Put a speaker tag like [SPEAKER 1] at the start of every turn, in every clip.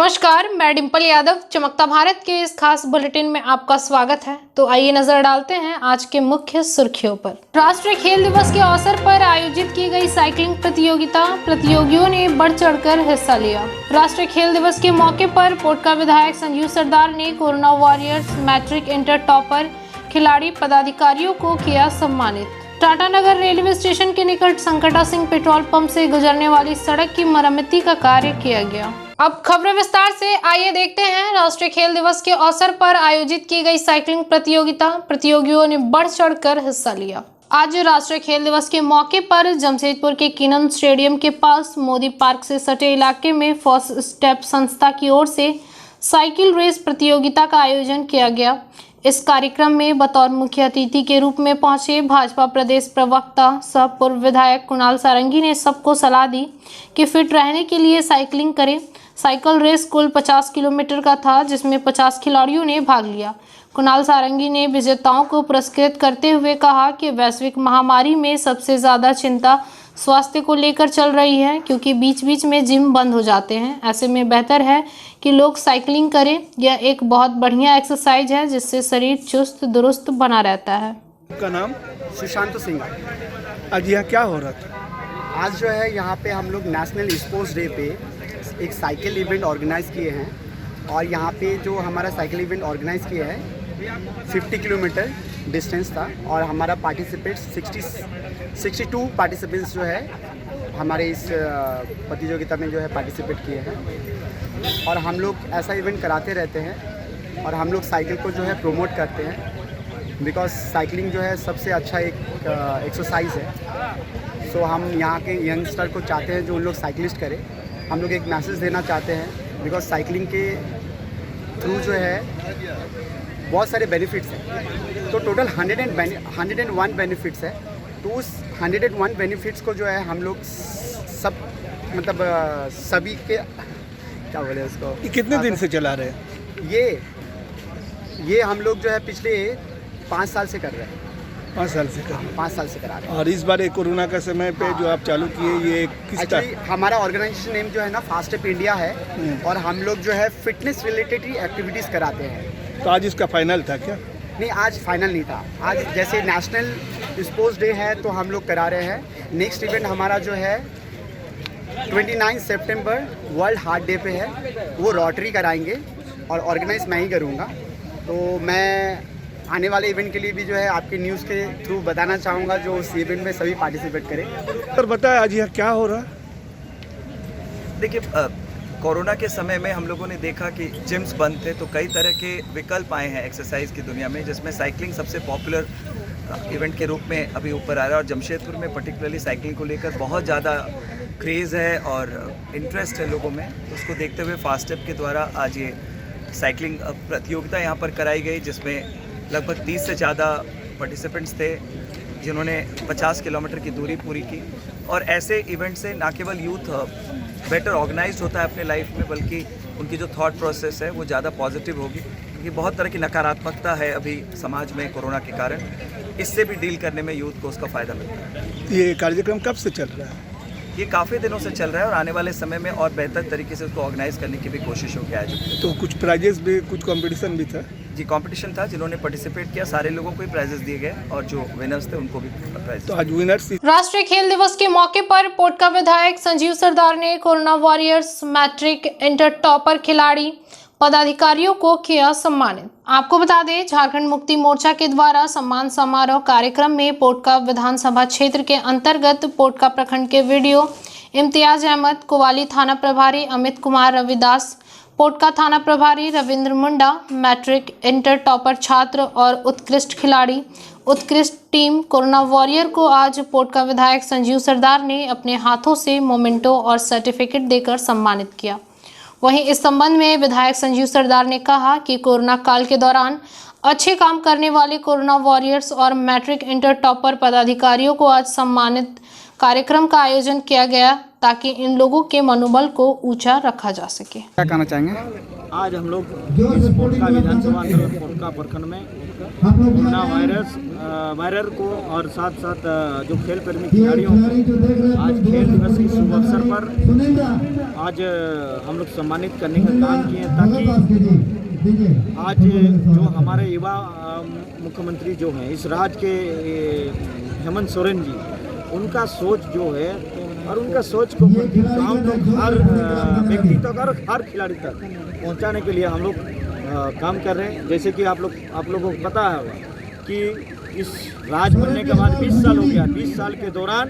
[SPEAKER 1] नमस्कार, मैं डिम्पल यादव। चमकता भारत के इस खास बुलेटिन में आपका स्वागत है। तो आइए नजर डालते हैं आज के मुख्य सुर्खियों पर। राष्ट्रीय खेल दिवस के अवसर पर आयोजित की गई साइकिलिंग प्रतियोगिता, प्रतियोगियों ने बढ़ चढ़कर हिस्सा लिया। राष्ट्रीय खेल दिवस के मौके पर पोटका विधायक संजीव सरदार ने corona warriors, matric, inter topper खिलाड़ी, पदाधिकारियों को किया सम्मानित। टाटानगर रेलवे स्टेशन के निकट संकटा सिंह पेट्रोल पंप से गुजरने वाली सड़क की मरम्मती का कार्य किया गया। अब खबरें विस्तार से, आइए देखते हैं। राष्ट्रीय खेल दिवस के अवसर पर आयोजित की गई साइकिलिंग प्रतियोगिता, प्रतियोगियों ने बढ़ चढ़कर हिस्सा लिया। आज राष्ट्रीय खेल दिवस के मौके पर जमशेदपुर के किनन स्टेडियम के पास मोदी पार्क से सटे इलाके में फर्स्ट स्टेप संस्था की ओर से साइकिल रेस प्रतियोगिता का आयोजन किया गया। इस कार्यक्रम में बतौर मुख्य अतिथि के रूप में पहुंचे भाजपा प्रदेश प्रवक्ता सह पूर्व विधायक कुणाल सारंगी ने सबको सलाह दी कि फिट रहने के लिए साइकिलिंग करें। साइकिल रेस कुल 50 किलोमीटर का था, जिसमें 50 खिलाड़ियों ने भाग लिया। कुणाल सारंगी ने विजेताओं को पुरस्कृत करते हुए कहा कि वैश्विक महामारी में सबसे ज़्यादा चिंता स्वास्थ्य को लेकर चल रही है, क्योंकि बीच बीच में जिम बंद हो जाते हैं। ऐसे में बेहतर है कि लोग साइकिलिंग करें। यह एक बहुत बढ़िया एक्सरसाइज है जिससे शरीर चुस्त दुरुस्त बना रहता है।
[SPEAKER 2] आपका नाम?
[SPEAKER 3] सुशांत सिंह।
[SPEAKER 2] आज यहाँ क्या हो रहा था?
[SPEAKER 3] आज जो है यहाँ पे हम लोग नेशनल स्पोर्ट्स डे पे एक साइकिल इवेंट ऑर्गेनाइज़ किए हैं, और यहाँ पे जो हमारा साइकिल इवेंट ऑर्गेनाइज़ किया है 50 किलोमीटर डिस्टेंस था, और हमारा पार्टिसिपेट्स 62 पार्टिसिपेंट्स जो है हमारे इस प्रतियोगिता में जो है पार्टिसिपेट किए हैं। और हम लोग ऐसा इवेंट कराते रहते हैं, और हम लोग साइकिल को जो है प्रोमोट करते हैं, बिकॉज साइकिलिंग जो है सबसे अच्छा एक एक्सरसाइज है। सो हम यहाँ के यंगस्टर को चाहते हैं जो उन लोग साइकिलिस्ट करें। हम लोग एक मैसेज देना चाहते हैं, बिकॉज साइकिलिंग के थ्रू जो है बहुत सारे बेनिफिट्स हैं। तो टोटल 101 बेनिफिट्स है। तो उस 101 बेनिफिट्स को जो है हम लोग सब मतलब सभी के क्या बोले उसको,
[SPEAKER 2] ये कितने दिन से चला रहे हैं?
[SPEAKER 3] ये हम लोग जो है पिछले 5 साल से कर रहे हैं।
[SPEAKER 2] 5 साल से कर रहे हैं।
[SPEAKER 3] 5 साल से करा रहे हैं।
[SPEAKER 2] और इस बार कोरोना का समय पे जो आप चालू किए, ये किस
[SPEAKER 3] एक्चुअली हमारा ऑर्गेनाइजेशन नेम जो है ना फास्ट स्टेप इंडिया है, और हम लोग जो है फिटनेस रिलेटेड ही एक्टिविटीज़ कराते हैं।
[SPEAKER 2] तो आज इसका फाइनल था क्या?
[SPEAKER 3] नहीं, आज फाइनल नहीं था। आज जैसे नेशनल स्पोर्ट्स डे है तो हम लोग करा रहे हैं। नेक्स्ट इवेंट हमारा जो है 29 सितंबर वर्ल्ड हार्ट डे पे है, वो रोटरी कराएंगे और ऑर्गेनाइज मैं ही करूँगा। तो मैं आने वाले इवेंट के लिए भी जो है आपके न्यूज़ के थ्रू बताना चाहूँगा, जो उस इवेंट में सभी पार्टिसिपेट करें।
[SPEAKER 2] सर बताएं आज यहाँ क्या हो रहा?
[SPEAKER 4] देखिए, कोरोना के समय में हम लोगों ने देखा कि जिम्स बंद थे, तो कई तरह के विकल्प आए हैं एक्सरसाइज की दुनिया में, जिसमें साइकिलिंग सबसे पॉपुलर इवेंट के रूप में अभी ऊपर आ रहा है। और जमशेदपुर में पर्टिकुलरली साइकिलिंग को लेकर बहुत ज़्यादा क्रेज़ है और इंटरेस्ट है लोगों में। तो उसको देखते हुए फास्ट स्टेप के द्वारा आज ये साइकिलिंग प्रतियोगिता यहाँ पर कराई गई, जिसमें लगभग 30 से ज़्यादा पार्टिसिपेंट्स थे जिन्होंने 50 किलोमीटर की दूरी पूरी की। और ऐसे इवेंट से ना केवल यूथ बेटर ऑर्गेनाइज होता है अपने लाइफ में, बल्कि उनकी जो थॉट प्रोसेस है वो ज़्यादा पॉजिटिव होगी, क्योंकि बहुत तरह की नकारात्मकता है अभी समाज में कोरोना के कारण। इससे भी डील करने में यूथ को उसका फ़ायदा मिलता है।
[SPEAKER 2] ये कार्यक्रम कब से चल रहा है?
[SPEAKER 4] ये काफ़ी दिनों से चल रहा है, और आने वाले समय में और बेहतर तरीके से उसको ऑर्गेनाइज करने की भी कोशिश होगी आज।
[SPEAKER 2] तो कुछ प्राइजेस भी, कुछ कंपटीशन भी था?
[SPEAKER 4] जी, कंपटीशन था। जिन्होंने पार्टिसिपेट किया सारे लोगों को ही प्राइजेस दिए गए, और जो विनर्स थे उनको भी प्राइज।
[SPEAKER 2] तो आज विनर्स।
[SPEAKER 1] राष्ट्रीय खेल दिवस के मौके पर पोटका विधायक संजीव सरदार ने corona warriors, matric, inter topper खिलाड़ी, पदाधिकारियों को किया सम्मानित। आपको बता दें, झारखंड मुक्ति मोर्चा के द्वारा सम्मान समारोह कार्यक्रम में पोटका विधानसभा क्षेत्र के अंतर्गत पोटका प्रखंड के वीडियो इम्तियाज अहमद, कोवाली थाना प्रभारी अमित कुमार रविदास, पोटका थाना प्रभारी रविंद्र मुंडा, मैट्रिक, इंटर टॉपर छात्र और उत्कृष्ट खिलाड़ी, उत्कृष्ट टीम कोरोना वॉरियर को आज पोटका विधायक संजीव सरदार ने अपने हाथों से मोमेंटो और सर्टिफिकेट देकर सम्मानित किया। वहीं इस संबंध में विधायक संजीव सरदार ने कहा कि कोरोना काल के दौरान अच्छे काम करने वाले कोरोना वॉरियर्स और मैट्रिक, इंटर टॉपर पदाधिकारियों को आज सम्मानित कार्यक्रम का आयोजन किया गया, ताकि इन लोगों के मनोबल को ऊंचा रखा जा सके।
[SPEAKER 3] क्या कहना चाहेंगे?
[SPEAKER 5] आज हम लोग इस पोटका विधानसभा अंतर्गत पोटका प्रखंड में कोरोना वायरस को और साथ साथ जो खेल प्रेमी खिलाड़ियों को आज खेल दिवस के शुभ अवसर पर आज हम लोग सम्मानित करने का काम किए ताकि आज जो हमारे युवा मुख्यमंत्री जो हैं इस राज्य के हेमंत सोरेन जी, उनका सोच जो है और उनका सोच को गाँव तक हर व्यक्ति तक और हर खिलाड़ी तक पहुंचाने के लिए हम लोग काम कर रहे हैं। जैसे कि आप लोगों को पता है कि इस राज बनने के बाद 20 साल हो गया। 20 साल के दौरान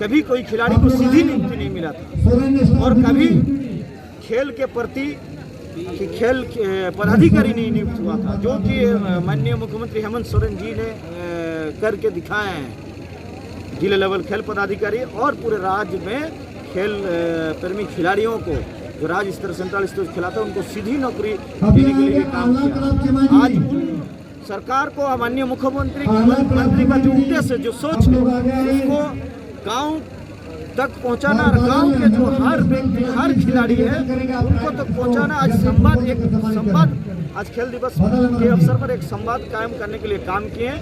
[SPEAKER 5] कभी कोई खिलाड़ी को सीधी नियुक्ति नहीं मिला था और कभी खेल के प्रति खेल पदाधिकारी नहीं नियुक्त हुआ था, जो कि माननीय मुख्यमंत्री हेमंत सोरेन जी ने करके दिखाए हैं। जिला लेवल खेल पदाधिकारी और पूरे राज्य में खेल प्रेमी खिलाड़ियों को जो राज्य स्तर सेंट्रल स्तर खिलाता है उनको सीधी नौकरी देने के लिए काम किया। आज सरकार को माननीय मुख्यमंत्री मंत्री का जो उद्देश्य जो सोच है उसको गांव तक पहुंचाना और गांव के जो हर व्यक्ति हर खिलाड़ी है उनको तक पहुंचाना। आज संवाद आज खेल दिवस के अवसर पर एक संवाद कायम करने के लिए काम किए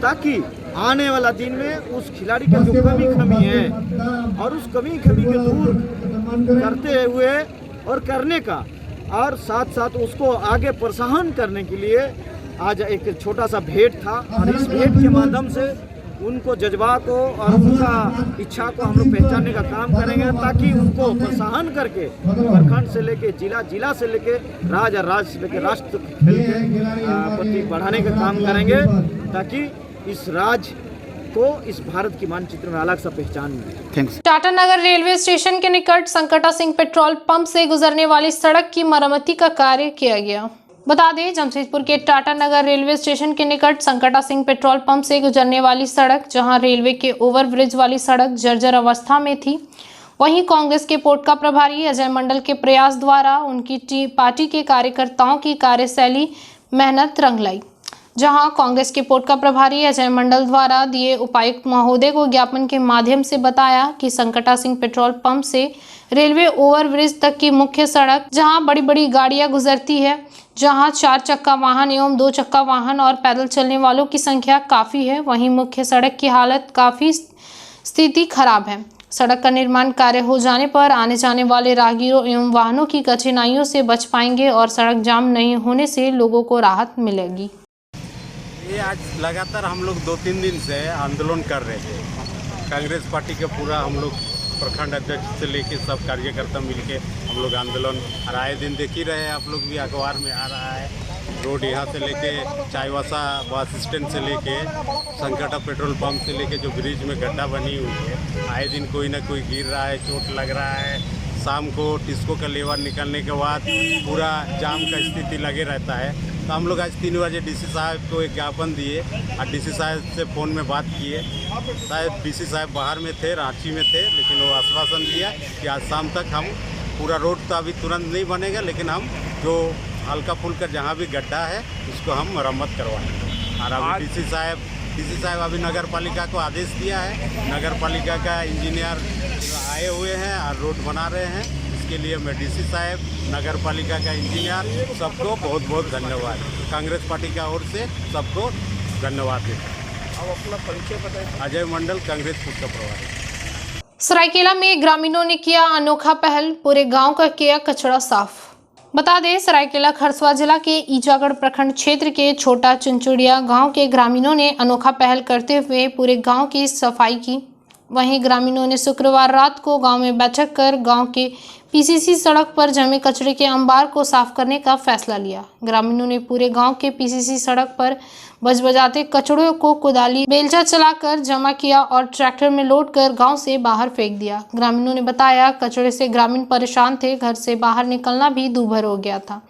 [SPEAKER 5] ताकि आने वाला दिन में उस खिलाड़ी का जो कमी है और उस कमी के दूर करते हुए और करने का और साथ साथ उसको आगे प्रोत्साहन करने के लिए आज एक छोटा सा भेंट था और इस भेंट के माध्यम से उनको जज्बा को और उनका इच्छा को हम लोग पहचानने का काम करेंगे ताकि उनको प्रोत्साहन करके प्रखंड से लेके जिला से लेके राज्य से लेके राष्ट्र खेल के प्रति बढ़ाने का काम करेंगे ताकि इस राज्य को इस भारत की मानचित्र में अलग सा पहचान मिले।
[SPEAKER 3] थैंक्स।
[SPEAKER 1] टाटा नगर रेलवे स्टेशन के निकट संकटा सिंह पेट्रोल पंप से गुजरने वाली सड़क की मरम्मती का कार्य किया गया। बता दें, जमशेदपुर के टाटा नगर रेलवे स्टेशन के निकट संकटा सिंह पेट्रोल पंप से गुजरने वाली सड़क, जहां रेलवे के ओवरब्रिज वाली सड़क जर्जर अवस्था में थी, वहीं कांग्रेस के पोटका प्रभारी अजय मंडल के प्रयास द्वारा उनकी पार्टी के कार्यकर्ताओं की कार्यशैली मेहनत रंग लाई। जहां कांग्रेस के पोटका प्रभारी अजय मंडल द्वारा दिए उपायुक्त महोदय को ज्ञापन के माध्यम से बताया कि संकटा सिंह पेट्रोल पंप से रेलवे ओवरब्रिज तक की मुख्य सड़क, जहां बड़ी बड़ी गाड़ियां गुजरती है, जहां 4 चक्का वाहन एवं 2 चक्का वाहन और पैदल चलने वालों की संख्या काफी है, वहीं मुख्य सड़क की हालत काफी स्थिति खराब है। सड़क का निर्माण कार्य हो जाने पर आने जाने वाले राहगीरों एवं वाहनों की कठिनाइयों से बच पाएंगे और सड़क जाम नहीं होने से लोगों को राहत मिलेगी।
[SPEAKER 6] ये आज लगातार हम लोग 2-3 दिन से आंदोलन कर रहे थे। कांग्रेस पार्टी का पूरा हम लोग प्रखंड अध्यक्ष से लेके सब कार्यकर्ता मिलके हम लोग आंदोलन और आए दिन देख ही रहे हैं, आप लोग भी अखबार में आ रहा है। रोड यहाँ से लेके चाईवासा बस स्टैंड से लेके संकटा पेट्रोल पंप से लेके जो ब्रिज में गड्ढा बनी हुई है, आए दिन कोई ना कोई गिर रहा है, चोट लग रहा है। शाम को टिस्को का लेवर निकलने के बाद पूरा जाम का स्थिति लगे रहता है। तो हम लोग आज 3 बजे डीसी साहब को एक ज्ञापन दिए और डीसी साहब से फ़ोन में बात किए। शायद डीसी साहब बाहर में थे, रांची में थे, लेकिन वो आश्वासन दिया कि आज शाम तक हम पूरा रोड तो अभी तुरंत नहीं बनेगा, लेकिन हम जो हल्का फुल्का जहाँ भी गड्ढा है उसको हम मरम्मत करवाएंगे। और अभी डीसी साहब अभी नगर पालिका को आदेश दिया है, नगर पालिका का इंजीनियर आए हुए हैं और रोड बना रहे हैं। इसके लिए मैं डीसी साहब, नगर पालिका का इंजीनियर, सबको बहुत बहुत धन्यवाद, कांग्रेस पार्टी की ओर से सबको धन्यवाद देता हूँ। अब अपना परिचय बताएं। अजय मंडल, कांग्रेस पोटका प्रभारी।
[SPEAKER 1] सरायकेला में ग्रामीणों ने किया अनोखा पहल, पूरे गांव का किया कचरा साफ। बता दें, सरायकेला खरसवा जिला के ईजागढ़ प्रखंड क्षेत्र के छोटा चुनचुड़िया गांव के ग्रामीणों ने अनोखा पहल करते हुए पूरे गांव की सफाई की। वहीं ग्रामीणों ने शुक्रवार रात को गांव में बैठक कर गांव के पीसीसी सड़क पर जमे कचरे के अंबार को साफ करने का फैसला लिया। ग्रामीणों ने पूरे गांव के पीसीसी सड़क पर बजबजाते कचड़ों को कुदाली बेलचा चलाकर जमा किया और ट्रैक्टर में लोड कर गांव से बाहर फेंक दिया। ग्रामीणों ने बताया, कचड़े से ग्रामीण परेशान थे, घर से बाहर निकलना भी दूभर हो गया था।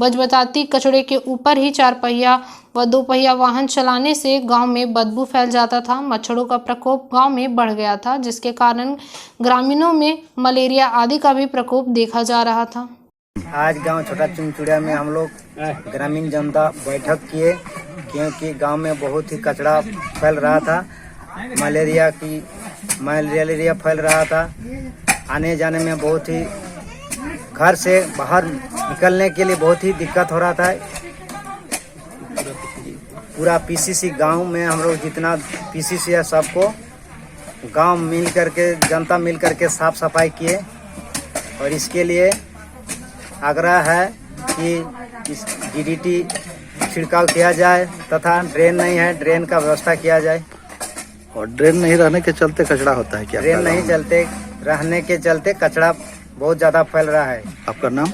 [SPEAKER 1] बजबजाती कचड़े के ऊपर ही 4 पहिया व 2 पहिया वाहन चलाने से गांव में बदबू फैल जाता था। मच्छरों का प्रकोप गांव में बढ़ गया था, जिसके कारण ग्रामीणों में मलेरिया आदि का भी प्रकोप देखा जा रहा था।
[SPEAKER 7] आज गांव छोटा चुनचुड़िया में हम लोग ग्रामीण जनता बैठक किए, क्योंकि गांव में बहुत ही कचरा फैल रहा था, मलेरिया फैल रहा था। आने जाने में बहुत ही घर से बाहर निकलने के लिए बहुत ही दिक्कत हो रहा था। पूरा पीसीसी गांव में हम लोग जितना पीसीसी है सबको गांव मिल करके जनता मिल करके साफ सफाई किए और इसके लिए आग्रह है कि इस डीडीटी छिड़काव किया जाए तथा ड्रेन नहीं है, ड्रेन का व्यवस्था किया जाए।
[SPEAKER 8] और ड्रेन नहीं रहने के चलते कचरा होता है क्या?
[SPEAKER 7] ड्रेन नहीं चलते रहने के चलते कचरा बहुत ज़्यादा फैल रहा है।
[SPEAKER 8] आपका नाम?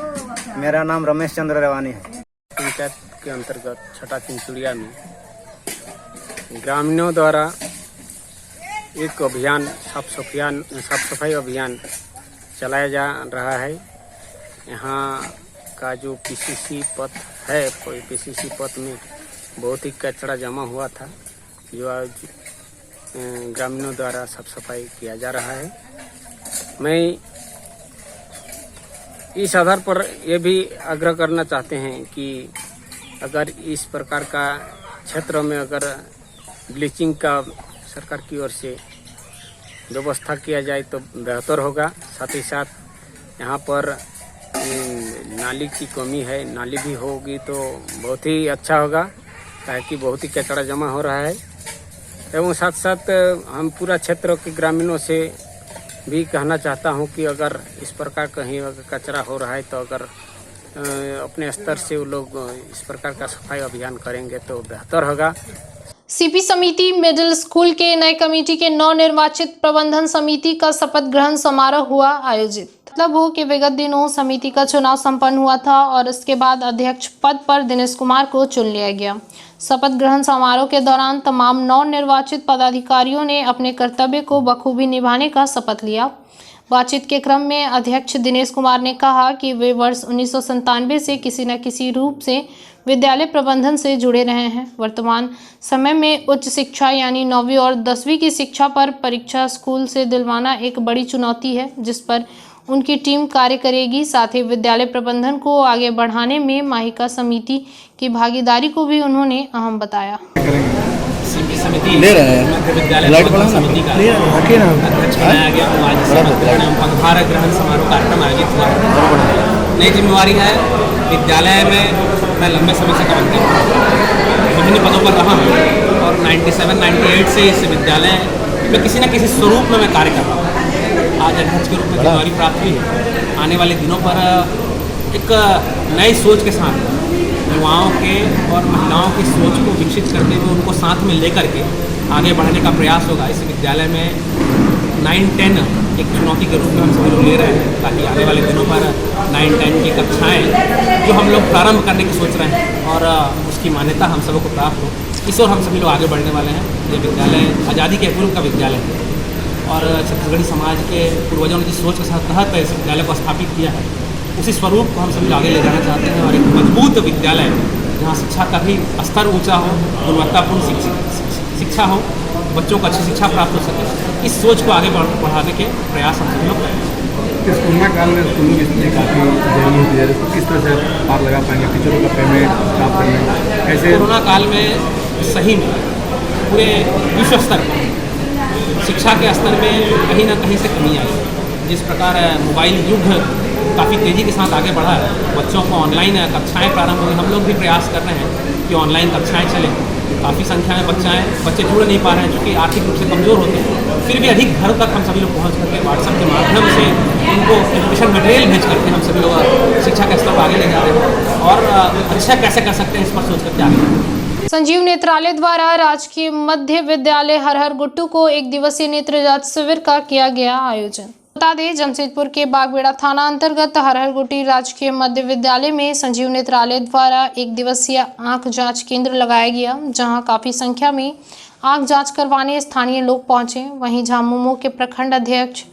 [SPEAKER 7] मेरा नाम रमेश चंद्र रेवानी है।
[SPEAKER 5] पंचायत के अंतर्गत छठा चिंचुड़िया में ग्रामीणों द्वारा एक अभियान साफ सफाई अभियान चलाया जा रहा है। यहाँ का जो पीसीसी पथ है, पीसीसी पथ में बहुत ही कचरा जमा हुआ था, जो आज ग्रामीणों द्वारा साफ सफाई किया जा रहा है। मैं इस आधार पर यह भी आग्रह करना चाहते हैं कि अगर इस प्रकार का क्षेत्र में अगर ब्लीचिंग का सरकार की ओर से व्यवस्था किया जाए तो बेहतर होगा। साथ ही साथ यहाँ पर नाली की कमी है, नाली भी होगी तो बहुत ही अच्छा होगा, ताकि बहुत ही कचरा जमा हो रहा है। एवं साथ साथ हम पूरा क्षेत्र के ग्रामीणों से भी कहना चाहता हूँ कि अगर इस प्रकार कहीं अगर कचरा हो रहा है तो अगर अपने स्तर से वो लोग इस प्रकार का सफाई अभियान करेंगे तो बेहतर होगा।
[SPEAKER 1] सीपी समिति मिडिल स्कूल के नए कमेटी के नवनिर्वाचित प्रबंधन समिति का शपथ ग्रहण समारोह हुआ आयोजित। मतलब हो कि विगत दिनों समिति का चुनाव संपन्न हुआ था और इसके बाद अध्यक्ष पद पर दिनेश कुमार को चुन लिया गया। शपथ ग्रहण समारोह के दौरान तमाम नवनिर्वाचित पदाधिकारियों ने अपने कर्तव्य को बखूबी निभाने का शपथ लिया। बातचीत के क्रम में अध्यक्ष दिनेश कुमार ने कहा कि वे वर्ष 1997 से किसी न किसी रूप से विद्यालय प्रबंधन से जुड़े रहे हैं। वर्तमान समय में उच्च शिक्षा यानी 9वीं और 10वीं की शिक्षा पर परीक्षा स्कूल से दिलवाना एक बड़ी चुनौती है, जिस पर उनकी टीम कार्य करेगी। साथ ही विद्यालय प्रबंधन को आगे बढ़ाने में माहिका समिति की भागीदारी को भी उन्होंने अहम बताया।
[SPEAKER 9] समिति विद्यालय समिति का अध्यक्ष बनाया गया। आज पदभार ग्रहण समारोह कार्यक्रम आयोजित हुआ। नई जिम्मेवारी है विद्यालय में। मैं लंबे समय से काम किया, विभिन्न पदों पर रहा हूँ और 97-98 से इस विद्यालय में किसी न किसी स्वरूप में मैं कार्य कर रहा हूँ। आज अध्यक्ष के रूप में जिम्मेवारी प्राप्त हुई है। आने वाले दिनों पर एक नई सोच के साथ युवाओं के और महिलाओं की सोच को विकसित करते हुए उनको साथ में लेकर के आगे बढ़ने का प्रयास होगा। इस विद्यालय में 9-10 एक चुनौती के रूप में हम सभी लोग ले रहे हैं, ताकि आने वाले दिनों पर 9-10 की कक्षाएं जो हम लोग प्रारंभ करने की सोच रहे हैं और उसकी मान्यता हम सबको प्राप्त हो, इस ओर हम सभी लोग आगे बढ़ने वाले हैं। ये विद्यालय आज़ादी के पूर्व का विद्यालय है और छत्तीसगढ़ी समाज के पूर्वजों ने जिस सोच के साथ तहत इस विद्यालय को स्थापित किया है, उसी स्वरूप को हम सभी आगे ले जाना चाहते हैं और एक मजबूत विद्यालय जहाँ शिक्षा का भी स्तर ऊंचा हो, गुणवत्तापूर्ण शिक्षा हो, बच्चों को अच्छी शिक्षा प्राप्त हो सके, इस सोच को आगे बढ़ाने के प्रयास हम सभी लोग करेंगे।
[SPEAKER 2] इस कोरोना काल में स्कूलों की स्थिति काफ़ी दयनीय होती है, किस तरह से पार लगा पाएंगे? टीचरों का पेमेंट प्राप्त करना कैसे?
[SPEAKER 9] कोरोना काल में सही में पूरे विश्व स्तर पर शिक्षा के स्तर में कहीं ना कहीं से कमी आई। जिस प्रकार मोबाइल युग काफ़ी तेज़ी के साथ आगे बढ़ा है, बच्चों को ऑनलाइन कक्षाएं प्रारंभ हुई। हम लोग भी प्रयास कर रहे हैं कि ऑनलाइन कक्षाएं चलें। काफ़ी संख्या में बच्चे जुड़ नहीं पा रहे हैं, चूँकि आर्थिक रूप से कमज़ोर होते हैं। फिर भी अधिक घर तक हम सभी लोग पहुँच करके व्हाट्सएप के माध्यम से उनको एजुकेशन मटेरियल भेज करके हम सभी लोग शिक्षा के स्तर पर आगे ले जा रहे हैं और अच्छा कैसे कर सकते हैं इस पर सोच करके आगे।
[SPEAKER 1] संजीव नेत्रालय द्वारा राजकीय मध्य विद्यालय हरहर गुट्टू को एक दिवसीय नेत्र जांच शिविर का किया गया आयोजन। बता दें, जमशेदपुर के बागबेड़ा थाना अंतर्गत हरहर गुट्टी राजकीय मध्य विद्यालय में संजीव नेत्रालय द्वारा एक दिवसीय आंख जांच केंद्र लगाया गया, जहां काफी संख्या में आंख जांच करवाने स्थानीय लोग पहुंचे। वहीं झामुमो के प्रखंड अध्यक्ष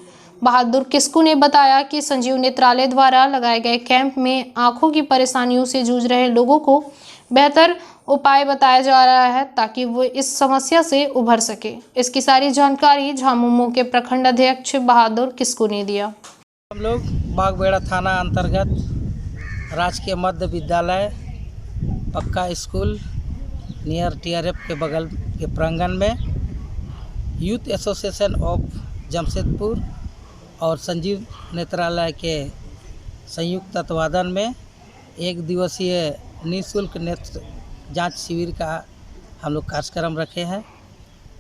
[SPEAKER 1] बहादुर किस्कू ने बताया कि संजीव नेत्रालय द्वारा लगाए गए कैंप में आंखों की परेशानियों से जूझ रहे लोगों को बेहतर उपाय बताया जा रहा है, ताकि वो इस समस्या से उभर सके। इसकी सारी जानकारी झामुमो के प्रखंड अध्यक्ष बहादुर किस्कू ने दिया।
[SPEAKER 10] हम लोग बागबेड़ा थाना अंतर्गत राजकीय मध्य विद्यालय पक्का स्कूल नियर TRF के बगल के प्रांगण में यूथ एसोसिएशन ऑफ जमशेदपुर और संजीव नेत्रालय के संयुक्त तत्वाधान में 1 दिवसीय निःशुल्क नेत्र जांच शिविर का हम लोग कार्यक्रम रखे हैं।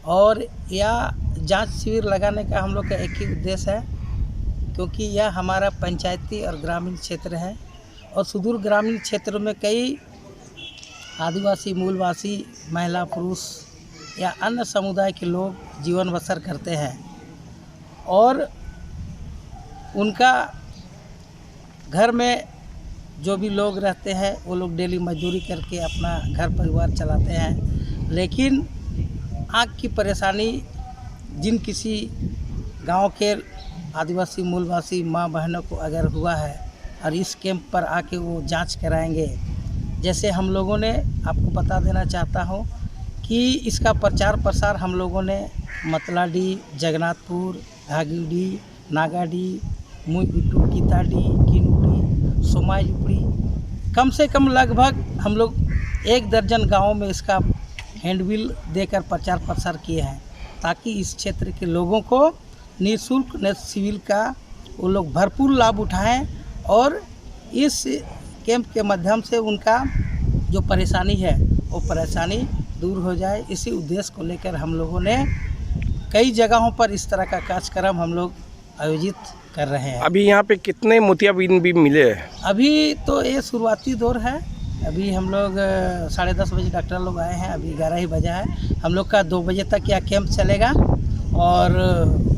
[SPEAKER 10] और यह जांच शिविर लगाने का हम लोग का एक ही उद्देश्य है, क्योंकि यह हमारा पंचायती और ग्रामीण क्षेत्र है और सुदूर ग्रामीण क्षेत्रों में कई आदिवासी मूलवासी महिला पुरुष या अन्य समुदाय के लोग जीवन बसर करते हैं और उनका घर में जो भी लोग रहते हैं वो लोग डेली मजदूरी करके अपना घर परिवार चलाते हैं। लेकिन आँख की परेशानी जिन किसी गांव के आदिवासी मूलवासी माँ बहनों को अगर हुआ है और इस कैंप पर आके वो जांच कराएंगे। जैसे हम लोगों ने आपको बता देना चाहता हूँ कि इसका प्रचार प्रसार हम लोगों ने मतलाडी, जगन्नाथपुर, घागीडी, नागाडी, मुईबिट्टू, कीताडी, किनुड़ी, सोमायुपड़ी, कम से कम लगभग हम लोग 1 दर्जन गाँव में इसका हैंडबिल देकर प्रचार प्रसार किए हैं, ताकि इस क्षेत्र के लोगों को निःशुल्क नेत्र शिविर का वो लोग भरपूर लाभ उठाएं और इस कैंप के माध्यम से उनका जो परेशानी है वो परेशानी दूर हो जाए। इसी उद्देश्य को लेकर हम लोगों ने कई जगहों पर इस तरह का कार्यक्रम हम लोग आयोजित कर रहे हैं।
[SPEAKER 11] अभी यहाँ पे कितने मोतियाबिंद भी मिले हैं?
[SPEAKER 10] अभी तो ये शुरुआती दौर है। अभी हम लोग 10:30 बजे डॉक्टर लोग आए हैं, अभी 11 ही बजा है। हम लोग का 2 बजे तक यह कैंप चलेगा और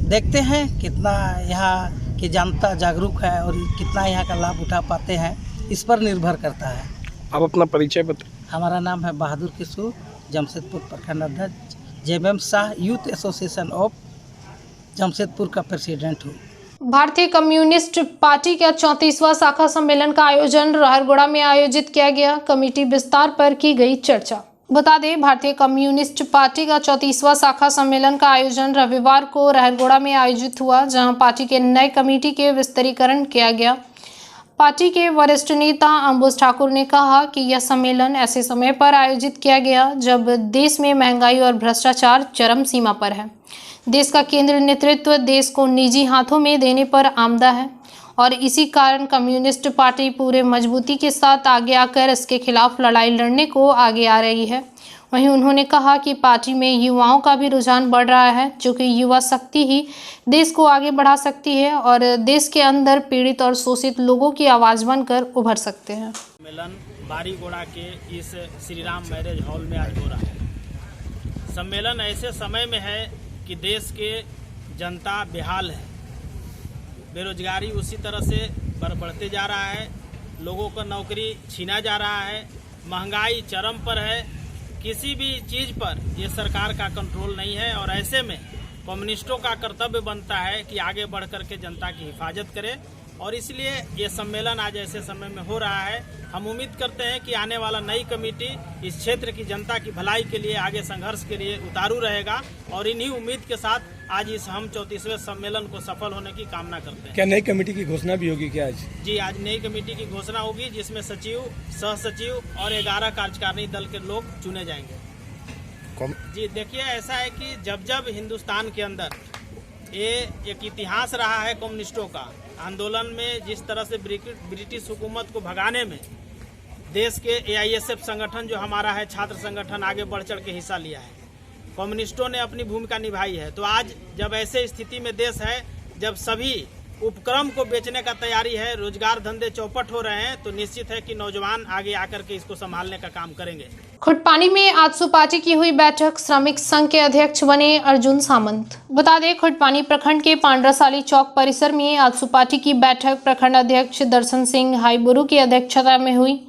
[SPEAKER 10] देखते हैं कितना यहाँ की जनता जागरूक है और कितना यहाँ का लाभ उठा पाते हैं, इस पर निर्भर करता है।
[SPEAKER 11] आप अपना परिचय बताएं।
[SPEAKER 10] हमारा नाम है बहादुर किशोर, जमशेदपुर प्रखंड अध्यक्ष, JMM Shah youth association of Jamshedpur का प्रेसिडेंट हूँ।
[SPEAKER 1] भारतीय कम्युनिस्ट पार्टी का 34वां शाखा सम्मेलन का आयोजन रहरगोड़ा में आयोजित किया गया। कमेटी विस्तार पर की गई चर्चा। बता दें, भारतीय कम्युनिस्ट पार्टी का 34वां शाखा सम्मेलन का आयोजन रविवार को रहरगोड़ा में आयोजित हुआ, जहां पार्टी के नए कमेटी के विस्तारीकरण किया गया। पार्टी के वरिष्ठ नेता अंबुज ठाकुर ने कहा कि यह सम्मेलन ऐसे समय पर आयोजित किया गया जब देश में महंगाई और भ्रष्टाचार चरम सीमा पर है। देश का केंद्रीय नेतृत्व देश को निजी हाथों में देने पर आमदा है और इसी कारण कम्युनिस्ट पार्टी पूरे मजबूती के साथ आगे आकर इसके खिलाफ लड़ाई लड़ने को आगे आ रही है। वहीं उन्होंने कहा कि पार्टी में युवाओं का भी रुझान बढ़ रहा है, चूँकि युवा शक्ति ही देश को आगे बढ़ा सकती है और देश के अंदर पीड़ित और शोषित लोगों की आवाज़ बनकर उभर सकते हैं।
[SPEAKER 5] सम्मेलन बारीगोड़ा के इस श्री राम मैरिज हॉल में आज हो रहा है। सम्मेलन ऐसे समय में है कि देश के जनता बेहाल है, बेरोजगारी उसी तरह से बढ़ते जा रहा है, लोगों को नौकरी छीना जा रहा है, महंगाई चरम पर है, किसी भी चीज़ पर ये सरकार का कंट्रोल नहीं है और ऐसे में कम्युनिस्टों का कर्तव्य बनता है कि आगे बढ़ कर के जनता की हिफाजत करे और इसलिए ये सम्मेलन आज ऐसे समय में हो रहा है। हम उम्मीद करते हैं कि आने वाला नई कमेटी इस क्षेत्र की जनता की भलाई के लिए आगे संघर्ष के लिए उतारू रहेगा और इन्हीं उम्मीद के साथ आज इस हम 34वें सम्मेलन को सफल होने की कामना करते हैं।
[SPEAKER 11] क्या नई कमेटी की घोषणा भी होगी क्या आज?
[SPEAKER 5] जी, आज नई कमेटी की घोषणा होगी जिसमें सचिव, सह सचिव और 11 कार्यकारिणी दल के लोग चुने जाएंगे। जी देखिए, ऐसा है कि जब जब हिंदुस्तान के अंदर ये एक इतिहास रहा है कम्युनिस्टों का आंदोलन में, जिस तरह से ब्रिटिश हुकूमत को भगाने में देश के AISF संगठन जो हमारा है छात्र संगठन आगे बढ़ चढ़ के हिस्सा लिया है, कम्युनिस्टों ने अपनी भूमिका निभाई है। तो आज जब ऐसे स्थिति में देश है, जब सभी उपक्रम को बेचने का तैयारी है, रोजगार धंधे चौपट हो रहे हैं, तो निश्चित है कि नौजवान आगे आकर के इसको संभालने का काम करेंगे।
[SPEAKER 1] खुटपानी में आजसू पार्टी की हुई बैठक, श्रमिक संघ के अध्यक्ष बने अर्जुन सामंत। बता दें, खुटपानी प्रखंड के पांड्रासाली चौक परिसर में आजसू पार्टी की बैठक प्रखंड अध्यक्ष दर्शन सिंह हाईबुरु की अध्यक्षता में हुई।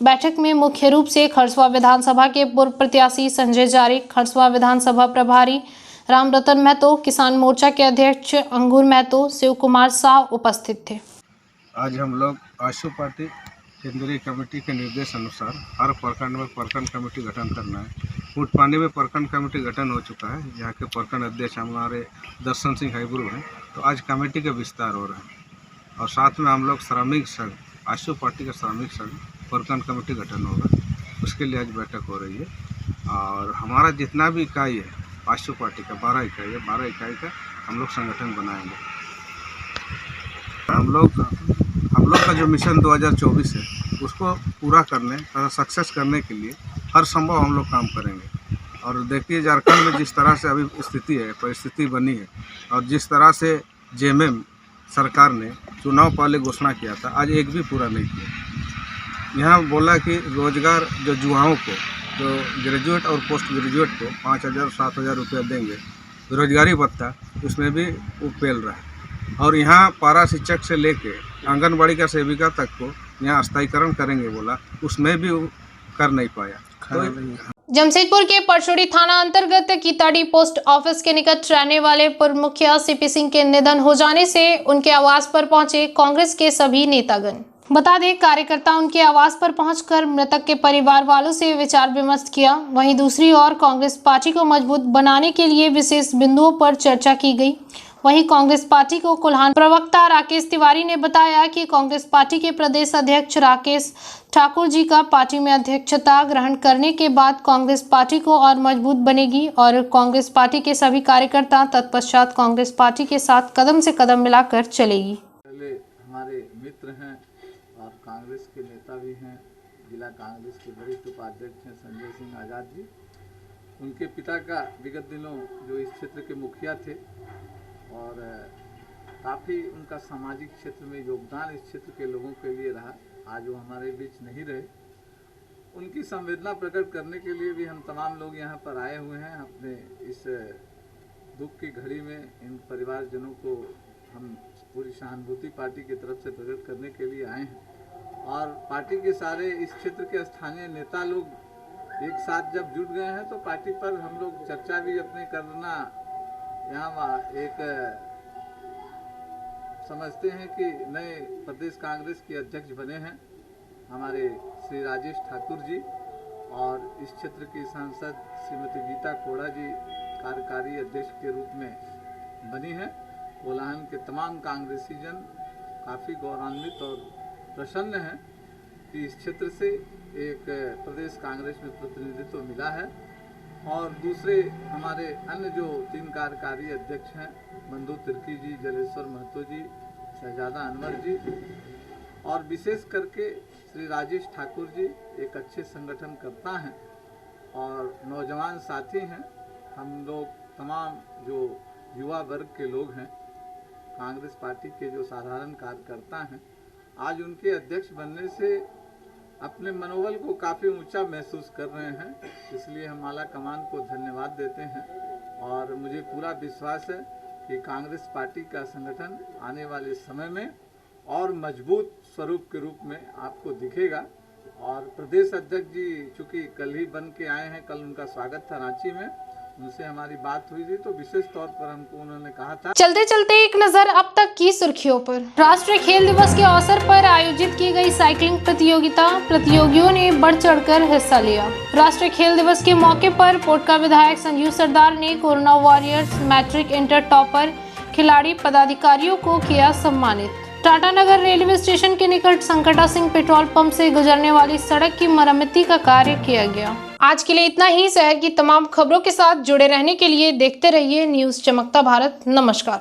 [SPEAKER 1] बैठक में मुख्य रूप से खरसवा विधानसभा के पूर्व प्रत्याशी संजय जारिक, खरसवा विधानसभा प्रभारी रामरतन महतो, किसान मोर्चा के अध्यक्ष अंगूर महतो, शिव कुमार शाह उपस्थित थे।
[SPEAKER 12] आज हम लोग आजसू पार्टी केंद्रीय कमेटी के निर्देश अनुसार हर प्रखंड में प्रखंड कमेटी गठन करना है। खुटपानी में प्रखंड कमेटी गठन हो चुका है, यहाँ के प्रखंड अध्यक्ष हमारे दर्शन सिंह हाईबुरु हैं। तो आज कमेटी का विस्तार हो रहा है और साथ में हम लोग श्रमिक संघ, आजसू पार्टी का श्रमिक संघ प्रखंड कमेटी गठन होगा, उसके लिए आज बैठक हो रही है। और हमारा जितना भी इकाई है आजसू पार्टी का 12 इकाई है, 12 इकाई का हम लोग संगठन बनाएंगे। हम लोग का जो मिशन 2024 है उसको पूरा करने और सक्सेस करने के लिए हर संभव हम लोग काम करेंगे। और देखिए झारखंड में जिस तरह से अभी स्थिति है, परिस्थिति बनी है, और जिस तरह से जेएमएम सरकार ने चुनाव पहले घोषणा किया था, आज एक भी पूरा नहीं किया। यहाँ बोला कि रोजगार जो युवाओं को, जो ग्रेजुएट और पोस्ट ग्रेजुएट को 5,000-7,000 रुपया देंगे बेरोजगारी भत्ता, उसमें भी वो पेल रहा है। और यहाँ पारा शिक्षक से लेके आंगनबाड़ी का सेविका तक को यहाँ स्थायीकरण करेंगे बोला, उसमें भी वो कर नहीं पाया। तो
[SPEAKER 1] जमशेदपुर के परचौड़ी थाना अंतर्गत कीताड़ी पोस्ट ऑफिस के निकट रहने वाले पूर्व मुखिया सीपी सिंह के निधन हो जाने से उनके आवास पर पहुंचे कांग्रेस के सभी नेतागण। बता दें, कार्यकर्ता उनके आवास पर पहुंचकर मृतक के परिवार वालों से विचार विमर्श किया। वहीं दूसरी ओर कांग्रेस पार्टी को मजबूत बनाने के लिए विशेष बिंदुओं पर चर्चा की गई। वहीं कांग्रेस पार्टी को कुल्हान प्रवक्ता राकेश तिवारी ने बताया कि कांग्रेस पार्टी के प्रदेश अध्यक्ष राकेश ठाकुर जी का पार्टी में अध्यक्षता ग्रहण करने के बाद कांग्रेस पार्टी को और मजबूत बनेगी और कांग्रेस पार्टी के सभी कार्यकर्ता तत्पश्चात कांग्रेस पार्टी के साथ कदम से कदम मिलाकर चलेगी।
[SPEAKER 13] पहले हमारे मित्र हैं और कांग्रेस के नेता भी हैं, जिला कांग्रेस के वरिष्ठ उपाध्यक्ष हैं संजय सिंह आज़ाद जी। उनके पिता का विगत दिनों जो इस क्षेत्र के मुखिया थे और काफ़ी उनका सामाजिक क्षेत्र में योगदान इस क्षेत्र के लोगों के लिए रहा। आज वो हमारे बीच नहीं रहे। उनकी संवेदना प्रकट करने के लिए भी हम तमाम लोग यहाँ पर आए हुए हैं। अपने इस दुख की घड़ी में इन परिवारजनों को हम पूरी सहानुभूति पार्टी की तरफ से प्रकट करने के लिए आए हैं। और पार्टी के सारे इस क्षेत्र के स्थानीय नेता लोग एक साथ जब जुट गए हैं तो पार्टी पर हम लोग चर्चा भी अपने करना यहाँ एक समझते हैं कि नए प्रदेश कांग्रेस के अध्यक्ष बने हैं हमारे श्री राजेश ठाकुर जी, और इस क्षेत्र की सांसद श्रीमती गीता कोड़ा जी कार्यकारी अध्यक्ष के रूप में बनी हैं। कोल्हान के तमाम कांग्रेसी जन काफ़ी गौरवान्वित और प्रसन्न हैं कि इस क्षेत्र से एक प्रदेश कांग्रेस में प्रतिनिधित्व मिला है। और दूसरे हमारे अन्य जो 3 कार्यकारी अध्यक्ष हैं, बंधु तिर्की जी, जलेश्वर महतो जी, शहजादा अनवर जी, और विशेष करके श्री राजेश ठाकुर जी एक अच्छे संगठनकर्ता हैं और नौजवान साथी हैं। हम लोग तमाम जो युवा वर्ग के लोग हैं, कांग्रेस पार्टी के जो साधारण कार्यकर्ता हैं, आज उनके अध्यक्ष बनने से अपने मनोबल को काफ़ी ऊंचा महसूस कर रहे हैं। इसलिए हम आला कमान को धन्यवाद देते हैं और मुझे पूरा विश्वास है कि कांग्रेस पार्टी का संगठन आने वाले समय में और मजबूत स्वरूप के रूप में आपको दिखेगा। और प्रदेश अध्यक्ष जी चूँकि कल ही बन के आए हैं, कल उनका स्वागत था रांची में, उनसे हमारी बात हुई थी तो विशेष तौर पर हमको उन्होंने कहा था।
[SPEAKER 1] चलते चलते एक नजर अब तक की सुर्खियों पर। राष्ट्रीय खेल दिवस के अवसर पर आयोजित की गई साइकिलिंग प्रतियोगिता, प्रतियोगियों ने बढ़ चढ़कर हिस्सा लिया। राष्ट्रीय खेल दिवस के मौके पर पोटका विधायक संजीव सरदार ने corona warriors, matric, inter topper खिलाड़ी पदाधिकारियों को किया सम्मानित। टाटानगर रेलवे स्टेशन के निकट संकटा सिंह पेट्रोल पंप से गुजरने वाली सड़क की मरम्मती का कार्य किया गया। आज के लिए इतना ही। शहर की तमाम खबरों के साथ जुड़े रहने के लिए देखते रहिए न्यूज़ चमकता भारत। नमस्कार।